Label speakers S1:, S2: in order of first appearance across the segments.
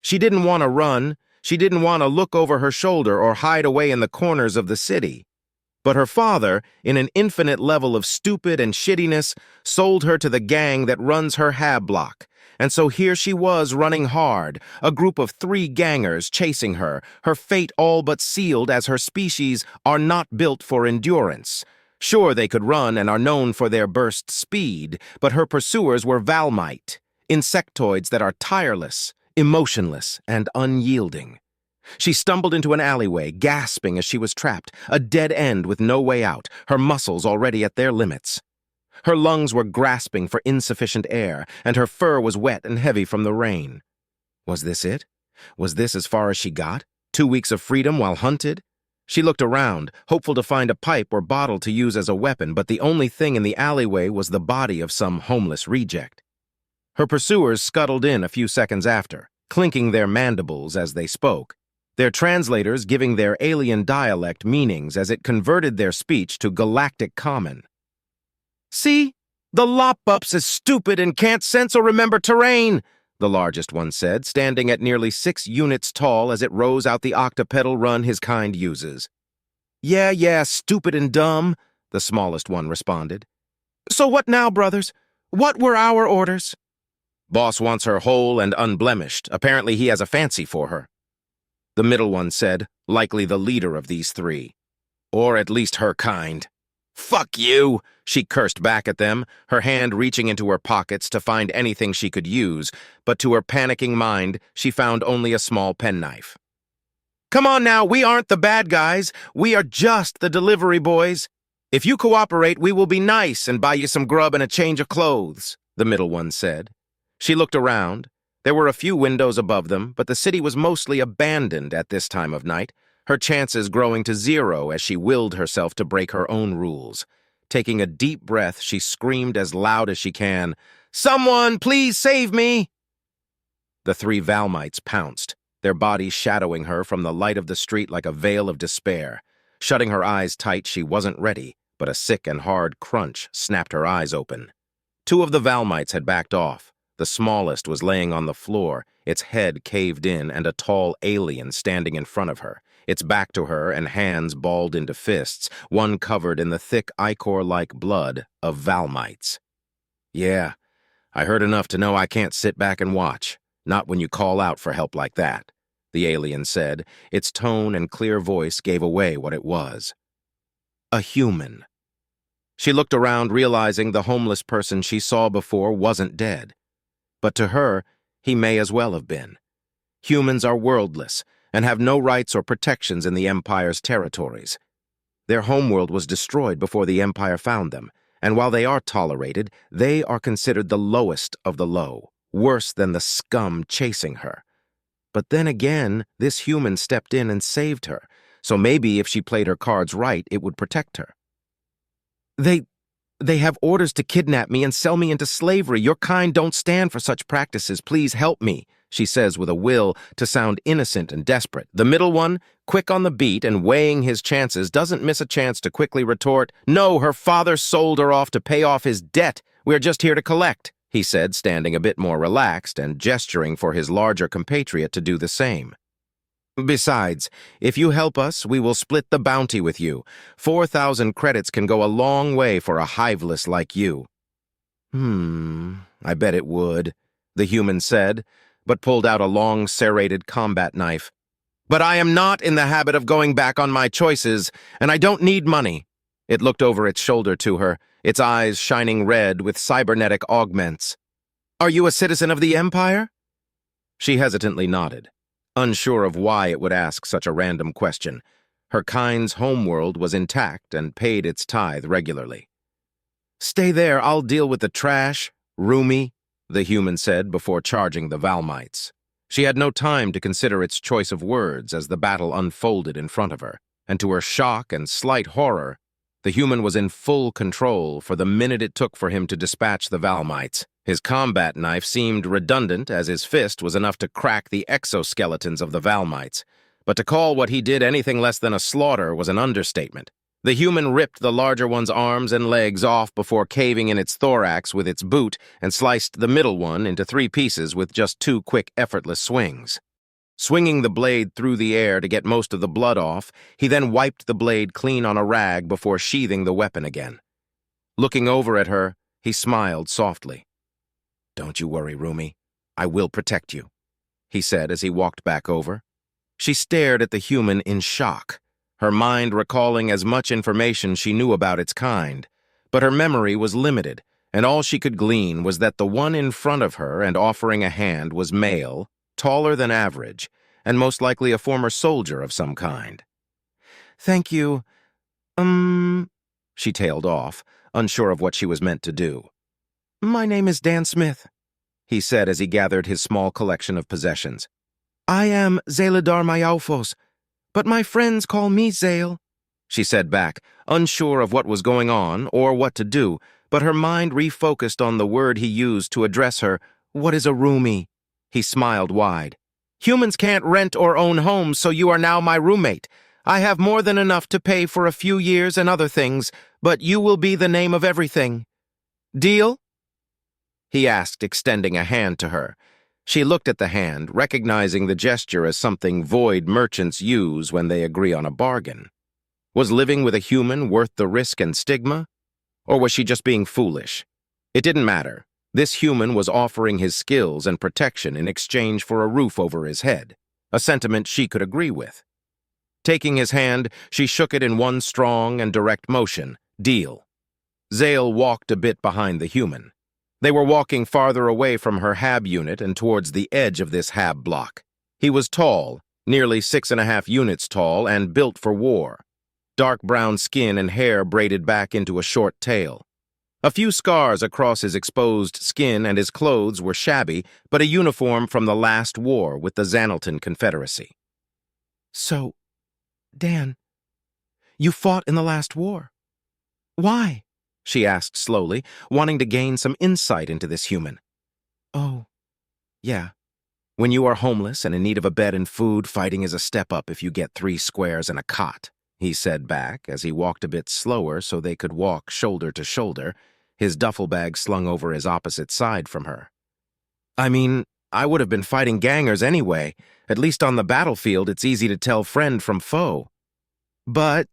S1: She didn't want to run. She didn't want to look over her shoulder or hide away in the corners of the city. But her father, in an infinite level of stupid and shittiness, sold her to the gang that runs her hab block. And so here she was running hard, a group of 3 gangers chasing her, her fate all but sealed as her species are not built for endurance. Sure, they could run and are known for their burst speed, but her pursuers were Valmite, insectoids that are tireless, emotionless, and unyielding. She stumbled into an alleyway, gasping as she was trapped, a dead end with no way out, her muscles already at their limits. Her lungs were grasping for insufficient air, and her fur was wet and heavy from the rain. Was this it? Was this as far as she got? 2 weeks of freedom while hunted? She looked around, hopeful to find a pipe or bottle to use as a weapon, but the only thing in the alleyway was the body of some homeless reject. Her pursuers scuttled in a few seconds after, clinking their mandibles as they spoke, their translators giving their alien dialect meanings as it converted their speech to galactic common. "See? The lop-ups is stupid and can't sense or remember terrain," the largest one said, standing at nearly 6 units tall as it rose out the octopedal run his kind uses. Yeah, stupid and dumb," the smallest one responded. "So what now, brothers? What were our orders?" "Boss wants her whole and unblemished. Apparently he has a fancy for her," the middle one said, likely the leader of these 3. "Or at least her kind." "Fuck you!" she cursed back at them, her hand reaching into her pockets to find anything she could use, but to her panicking mind, she found only a small penknife. "Come on now, we aren't the bad guys. We are just the delivery boys. If you cooperate, we will be nice and buy you some grub and a change of clothes," the middle one said. She looked around. There were a few windows above them, but the city was mostly abandoned at this time of night, her chances growing to 0 as she willed herself to break her own rules. Taking a deep breath, she screamed as loud as she can, "Someone, please save me!" The 3 Valmites pounced, their bodies shadowing her from the light of the street like a veil of despair. Shutting her eyes tight, she wasn't ready, but a sick and hard crunch snapped her eyes open. 2 of the Valmites had backed off. The smallest was laying on the floor, its head caved in and a tall alien standing in front of her, its back to her and hands balled into fists, one covered in the thick ichor-like blood of Valmites. "Yeah, I heard enough to know I can't sit back and watch, not when you call out for help like that," the alien said. Its tone and clear voice gave away what it was. A human. She looked around, realizing the homeless person she saw before wasn't dead. But to her, he may as well have been. Humans are worldless and have no rights or protections in the Empire's territories. Their homeworld was destroyed before the Empire found them, and while they are tolerated, they are considered the lowest of the low, worse than the scum chasing her. But then again, this human stepped in and saved her, so maybe if she played her cards right, it would protect her. They have orders to kidnap me and sell me into slavery. Your kind don't stand for such practices. Please help me," she says with a will to sound innocent and desperate. The middle one, quick on the beat and weighing his chances, doesn't miss a chance to quickly retort, "No, her father sold her off to pay off his debt. We're just here to collect," he said, standing a bit more relaxed and gesturing for his larger compatriot to do the same. "Besides, if you help us, we will split the bounty with you. 4,000 credits can go a long way for a hiveless like you." I bet it would," the human said, but pulled out a long, serrated combat knife. "But I am not in the habit of going back on my choices, and I don't need money." It looked over its shoulder to her, its eyes shining red with cybernetic augments. "Are you a citizen of the Empire?" She hesitantly nodded, unsure of why it would ask such a random question. Her kind's homeworld was intact and paid its tithe regularly. "Stay there, I'll deal with the trash, roomie," the human said before charging the Valmites. She had no time to consider its choice of words as the battle unfolded in front of her, and to her shock and slight horror, the human was in full control for the minute it took for him to dispatch the Valmites. His combat knife seemed redundant, as his fist was enough to crack the exoskeletons of the Valmites, but to call what he did anything less than a slaughter was an understatement. The human ripped the larger one's arms and legs off before caving in its thorax with its boot and sliced the middle one into 3 pieces with just 2 quick, effortless swings. Swinging the blade through the air to get most of the blood off, he then wiped the blade clean on a rag before sheathing the weapon again. Looking over at her, he smiled softly. "Don't you worry, Rumi. I will protect you," he said as he walked back over. She stared at the human in shock, her mind recalling as much information she knew about its kind, but her memory was limited, and all she could glean was that the one in front of her and offering a hand was male, taller than average, and most likely a former soldier of some kind. "Thank you. She tailed off, unsure of what she was meant to do. "My name is Dan Smith," he said as he gathered his small collection of possessions. "I am Zaladar Mayaufos, but my friends call me Zale," she said back, unsure of what was going on or what to do, but her mind refocused on the word he used to address her. "What is a roomie?" He smiled wide. "Humans can't rent or own homes, so you are now my roommate. I have more than enough to pay for a few years and other things, but you will be the name of everything. Deal?" he asked, extending a hand to her. She looked at the hand, recognizing the gesture as something void merchants use when they agree on a bargain. Was living with a human worth the risk and stigma? Or was she just being foolish? It didn't matter. This human was offering his skills and protection in exchange for a roof over his head, a sentiment she could agree with. Taking his hand, she shook it in one strong and direct motion. Deal. Zale walked a bit behind the human. They were walking farther away from her HAB unit and towards the edge of this HAB block. He was tall, nearly 6.5 units tall, and built for war. Dark brown skin and hair braided back into a short tail. A few scars across his exposed skin, and his clothes were shabby, but a uniform from the last war with the Xanalton Confederacy. "So, Dan, you fought in the last war. Why?" she asked slowly, wanting to gain some insight into this human. "Oh, yeah. When you are homeless and in need of a bed and food, fighting is a step up if you get 3 squares and a cot," he said back as he walked a bit slower so they could walk shoulder to shoulder, his duffel bag slung over his opposite side from her. "I mean, I would have been fighting gangers anyway. At least on the battlefield, it's easy to tell friend from foe." "But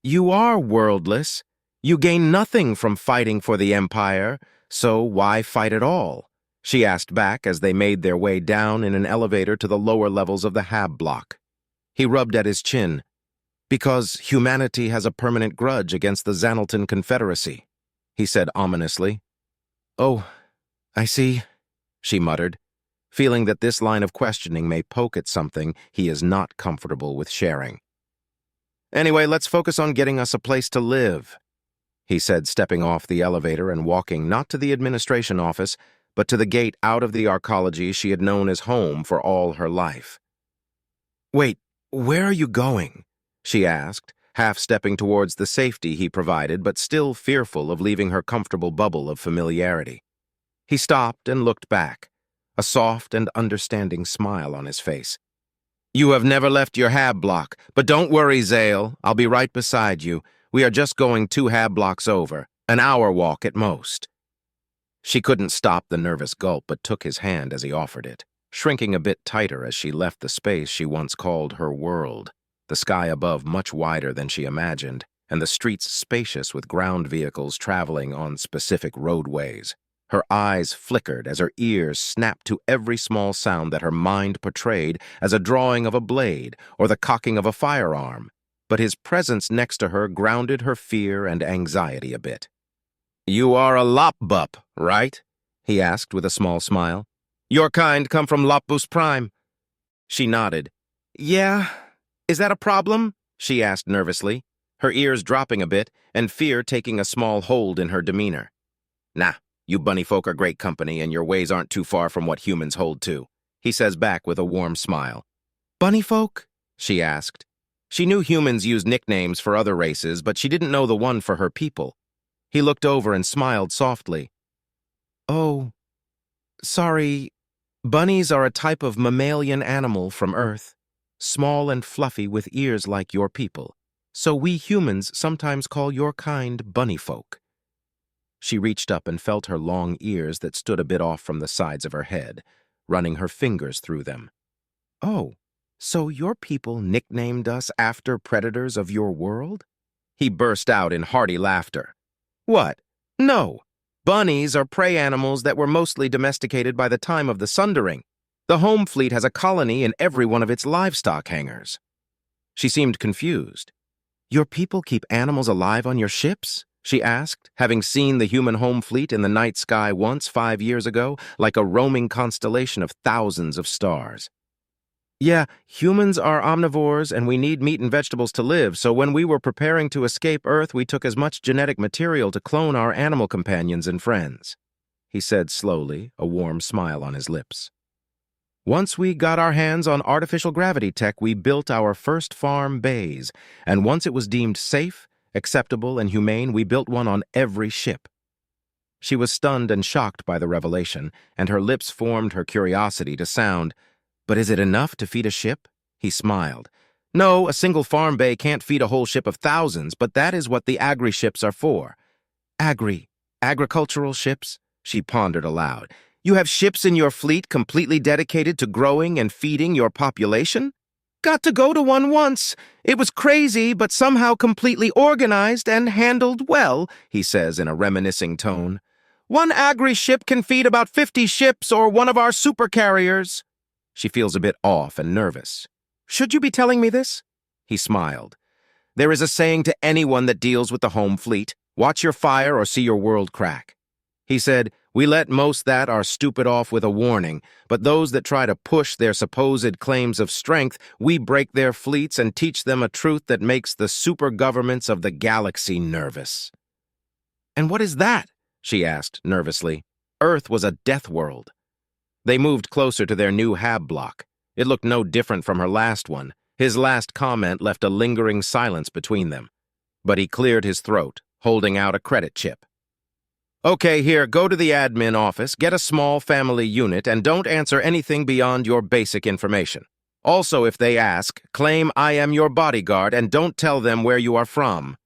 S1: you are worldless. You gain nothing from fighting for the Empire, so why fight at all?" she asked back as they made their way down in an elevator to the lower levels of the HAB block. He rubbed at his chin. "Because humanity has a permanent grudge against the Xanalton Confederacy," he said ominously. "Oh, I see," she muttered, feeling that this line of questioning may poke at something he is not comfortable with sharing. "Anyway, let's focus on getting us a place to live," he said, stepping off the elevator and walking not to the administration office, but to the gate out of the arcology she had known as home for all her life. "Wait, where are you going?" she asked, half-stepping towards the safety he provided, but still fearful of leaving her comfortable bubble of familiarity. He stopped and looked back, a soft and understanding smile on his face. "You have never left your HAB block, but don't worry, Zale. I'll be right beside you. We are just going 2 HAB blocks over, an hour walk at most." She couldn't stop the nervous gulp, but took his hand as he offered it, shrinking a bit tighter as she left the space she once called her world, the sky above much wider than she imagined, and the streets spacious with ground vehicles traveling on specific roadways. Her eyes flickered as her ears snapped to every small sound that her mind portrayed as a drawing of a blade or the cocking of a firearm, but his presence next to her grounded her fear and anxiety a bit. "You are a Lopbup, right?" he asked with a small smile. "Your kind come from Lopbus Prime." She nodded. "Yeah, is that a problem?" she asked nervously, her ears dropping a bit and fear taking a small hold in her demeanor. "Nah, you bunny folk are great company and your ways aren't too far from what humans hold to," he says back with a warm smile. "Bunny folk?" she asked. She knew humans used nicknames for other races, but she didn't know the one for her people. He looked over and smiled softly. "Oh, sorry. Bunnies are a type of mammalian animal from Earth, small and fluffy with ears like your people, so we humans sometimes call your kind bunny folk." She reached up and felt her long ears that stood a bit off from the sides of her head, running her fingers through them. "Oh, So your people nicknamed us after predators of your world? He burst out in hearty laughter. What? No. Bunnies are prey animals that were mostly domesticated by the time of the Sundering. The home fleet has a colony in every one of its livestock hangars. She seemed confused. Your people keep animals alive on your ships? She asked, having seen the human home fleet in the night sky once 5 years ago, like a roaming constellation of thousands of stars. Yeah, humans are omnivores and we need meat and vegetables to live, so when we were preparing to escape Earth, we took as much genetic material to clone our animal companions and friends, he said slowly, a warm smile on his lips. Once we got our hands on artificial gravity tech, we built our first farm bays, and once it was deemed safe, acceptable, and humane, we built one on every ship. She was stunned and shocked by the revelation, and her lips formed her curiosity to sound, "But is it enough to feed a ship?" He smiled. "No, a single farm bay can't feed a whole ship of thousands, but that is what the agri-ships are for." Agricultural ships? She pondered aloud. You have ships in your fleet completely dedicated to growing and feeding your population? Got to go to one once. It was crazy, but somehow completely organized and handled well, he says in a reminiscing tone. One agri-ship can feed about 50 ships or one of our supercarriers. She feels a bit off and nervous. Should you be telling me this? He smiled. There is a saying to anyone that deals with the home fleet, watch your fire or see your world crack. He said, we let most that are stupid off with a warning, but those that try to push their supposed claims of strength, we break their fleets and teach them a truth that makes the super governments of the galaxy nervous. And what is that? She asked nervously. Earth was a death world. They moved closer to their new hab block. It looked no different from her last one. His last comment left a lingering silence between them. But he cleared his throat, holding out a credit chip. Okay, here, go to the admin office, get a small family unit, and don't answer anything beyond your basic information. Also, if they ask, claim I am your bodyguard and don't tell them where you are from.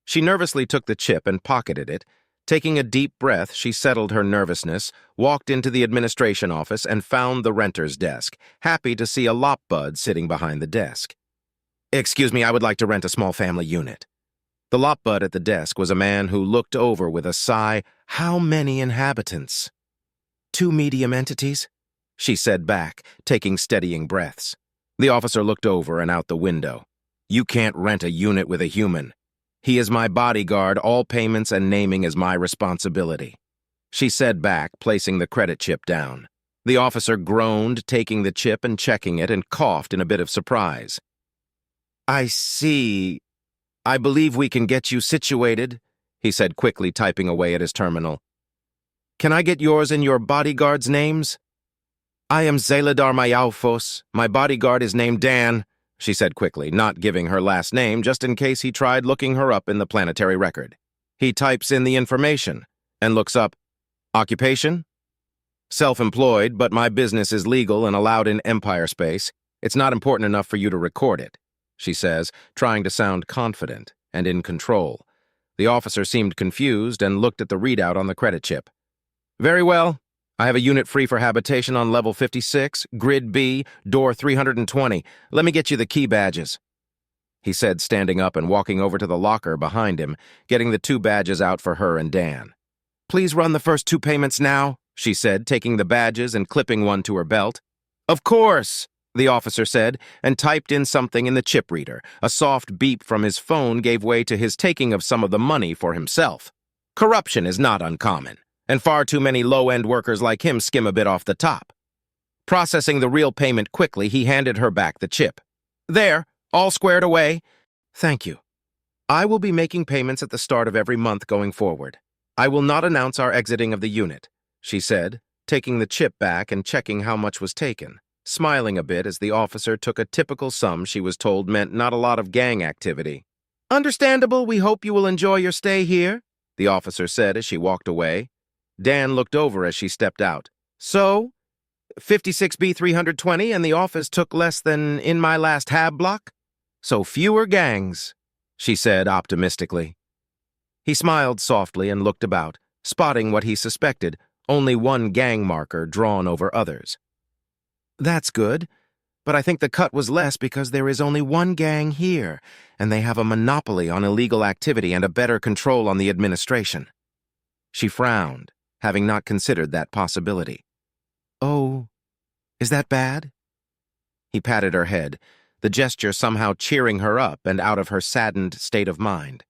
S1: She nervously took the chip and pocketed it. Taking a deep breath, she settled her nervousness, walked into the administration office, and found the renter's desk, happy to see a lopbud sitting behind the desk. Excuse me, I would like to rent a small family unit. The lopbud at the desk was a man who looked over with a sigh. How many inhabitants? 2 medium entities, she said back, taking steadying breaths. The officer looked over and out the window. You can't rent a unit with a human. He is my bodyguard, all payments and naming is my responsibility. She said back, placing the credit chip down. The officer groaned, taking the chip and checking it, and coughed in a bit of surprise. I see. I believe we can get you situated, he said quickly, typing away at his terminal. Can I get yours and your bodyguard's names? I am Zeladar Mayaufos. My bodyguard is named Dan, she said quickly, not giving her last name just in case he tried looking her up in the planetary record. He types in the information and looks up, occupation? Self-employed, but my business is legal and allowed in Empire space. It's not important enough for you to record it, she says, trying to sound confident and in control. The officer seemed confused and looked at the readout on the credit chip. Very well. I have a unit free for habitation on level 56, grid B, door 320. Let me get you the key badges, he said, standing up and walking over to the locker behind him, getting the 2 badges out for her and Dan. Please run the first 2 payments now, she said, taking the badges and clipping one to her belt. Of course, the officer said, and typed in something in the chip reader. A soft beep from his phone gave way to his taking of some of the money for himself. Corruption is not uncommon, and far too many low-end workers like him skim a bit off the top. Processing the real payment quickly, he handed her back the chip. There, all squared away. Thank you. I will be making payments at the start of every month going forward. I will not announce our exiting of the unit, she said, taking the chip back and checking how much was taken, smiling a bit as the officer took a typical sum she was told meant not a lot of gang activity. Understandable, we hope you will enjoy your stay here, the officer said as she walked away. Dan looked over as she stepped out. So, 56B 320 and the office took less than in my last hab block? So fewer gangs, she said optimistically. He smiled softly and looked about, spotting what he suspected, only one gang marker drawn over others. That's good. But I think the cut was less because there is only one gang here, and they have a monopoly on illegal activity and a better control on the administration. She frowned, having not considered that possibility. Oh, is that bad? He patted her head, the gesture somehow cheering her up and out of her saddened state of mind.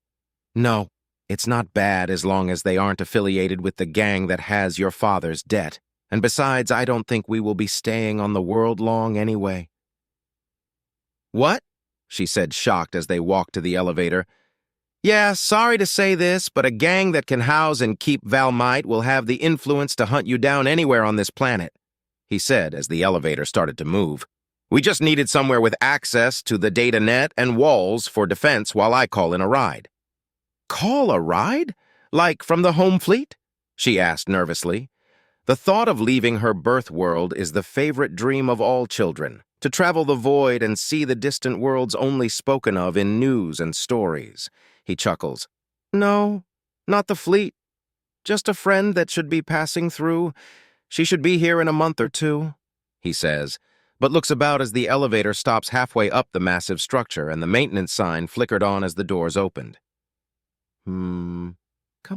S1: No, it's not bad as long as they aren't affiliated with the gang that has your father's debt. And besides, I don't think we will be staying on the world long anyway. What? She said, shocked as they walked to the elevator. Yeah, sorry to say this, but a gang that can house and keep Valmite will have the influence to hunt you down anywhere on this planet, he said as the elevator started to move. We just needed somewhere with access to the data net and walls for defense while I call in a ride. Call a ride? Like from the home fleet? She asked nervously. The thought of leaving her birth world is the favorite dream of all children, to travel the void and see the distant worlds only spoken of in news and stories. He chuckles. No, not the fleet. Just a friend that should be passing through. She should be here in a month or two, he says, but looks about as the elevator stops halfway up the massive structure and the maintenance sign flickered on as the doors opened. Come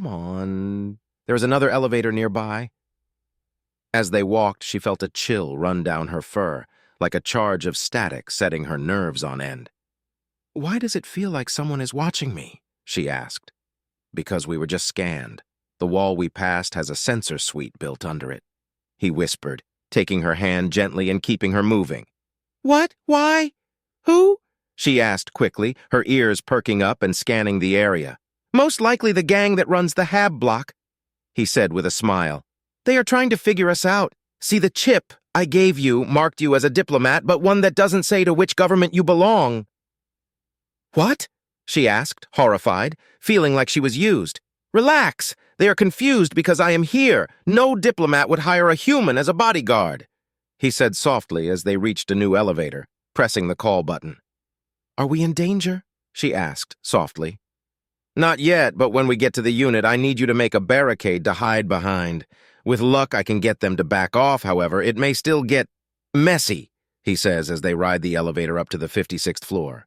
S1: on. There's another elevator nearby. As they walked, she felt a chill run down her fur, like a charge of static setting her nerves on end. Why does it feel like someone is watching me? She asked. Because we were just scanned. The wall we passed has a sensor suite built under it, he whispered, taking her hand gently and keeping her moving. What? Why? Who? She asked quickly, her ears perking up and scanning the area. Most likely the gang that runs the Hab block, he said with a smile. They are trying to figure us out. See, the chip I gave you marked you as a diplomat, but one that doesn't say to which government you belong. What? She asked, horrified, feeling like she was used. Relax. They are confused because I am here. No diplomat would hire a human as a bodyguard, he said softly as they reached a new elevator, pressing the call button. Are we in danger? She asked, softly. Not yet, but when we get to the unit, I need you to make a barricade to hide behind. With luck, I can get them to back off, however. It may still get messy, he says as they ride the elevator up to the 56th floor.